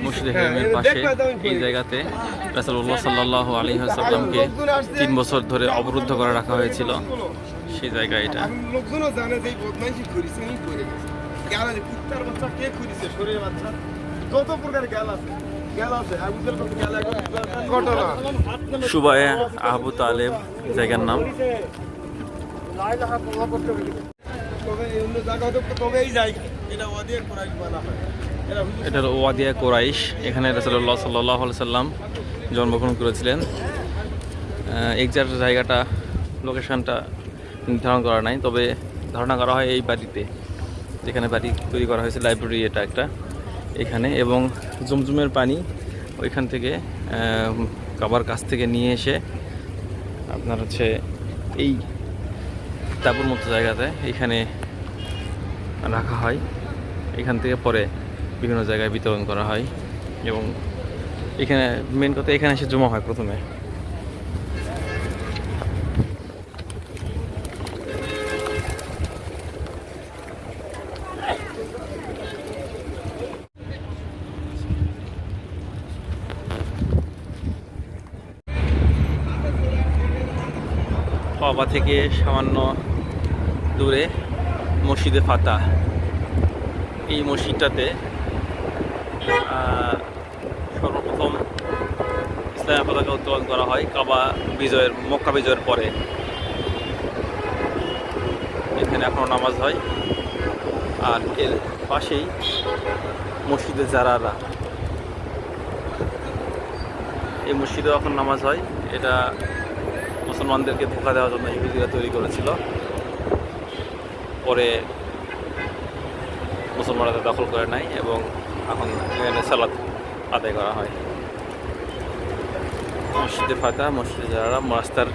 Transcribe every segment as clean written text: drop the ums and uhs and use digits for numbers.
মসজিদে হারামের পাশে এই জায়গাতে রাসূলুল্লাহ সাল্লাল্লাহু আলাইহি ওয়াসাল্লামকে 3 বছর ধরে অবরুদ্ধ করে রাখা হয়েছিল। সেই জায়গা এটা। লোকজনও জানে যে বদমাইশি করেছে নি করে গেলা যে কুত্তার বাচ্চা কে করেছে শরীরের বাচ্চা কত প্রকার গেল আছে সুবায়ে আবু তালেব জায়গার নাম। এটা হলো ওয়াদিয়া কোরাইশ। এখানে রাসূলুল্লাহ সাল্লাল্লাহু আলাইহি সাল্লাম জন্মগ্রহণ করেছিলেন। এক্সাক্ট জায়গাটা লোকেশনটা নির্ধারণ করা নাই, তবে ধারণা করা হয় এই বাড়িতে, যেখানে বাড়ি তৈরি করা হয়েছে, লাইব্রেরি এটা একটা এখানে। এবং জমজমের পানি ওইখান থেকে কাবার কাছ থেকে নিয়ে এসে আপনার হচ্ছে এই তাঁবুর মতো জায়গাতে এখানে রাখা হয়। এখান থেকে পরে বিভিন্ন জায়গায় বিতরণ করা হয় এবং এখানে মেন কথা এখানে এসে জমা হয় প্রথমে। কাবা থেকে সামান্য দূরে মসজিদে ফাতা। এই মসজিদটাতে সর্বপ্রথম ইসলামের পতাকা উত্তোলন করা হয় মক্কা বিজয়ের পরে। এখানে এখনও নামাজ হয়। আর এর পাশেই মসজিদে জারারা। এই মসজিদেও এখন নামাজ হয়। এটা মুসলমানদেরকে ধোঁকা দেওয়ার জন্য ইহুদিরা তৈরি করেছিল, পরে মুসলমানরা দখল করে নেয় এবং এখন এখানে সালাত আদায় করা হয়। মসজিদে ফাতা, মসজিদে যারা রাস্তার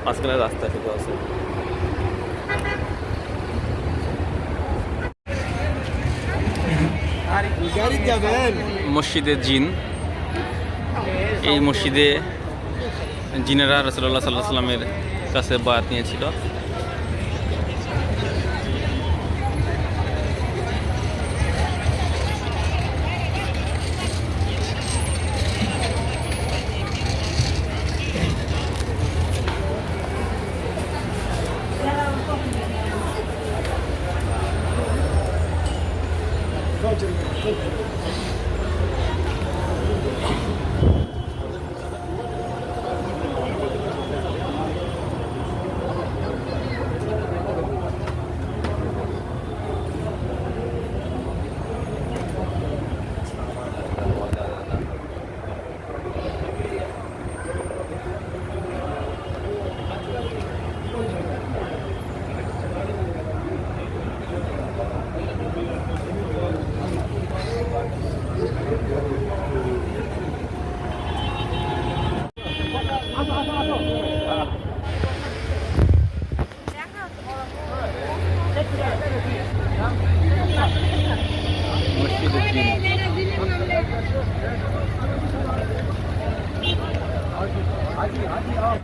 মাঝখানে রাস্তা শুধু আছে। মসজিদে জিন। এই মসজিদে জিনেরা রাসূলুল্লাহ সাল্লাল্লাহু আলাইহি ওয়াসাল্লামের কাছে বায়াত নিয়েছিল।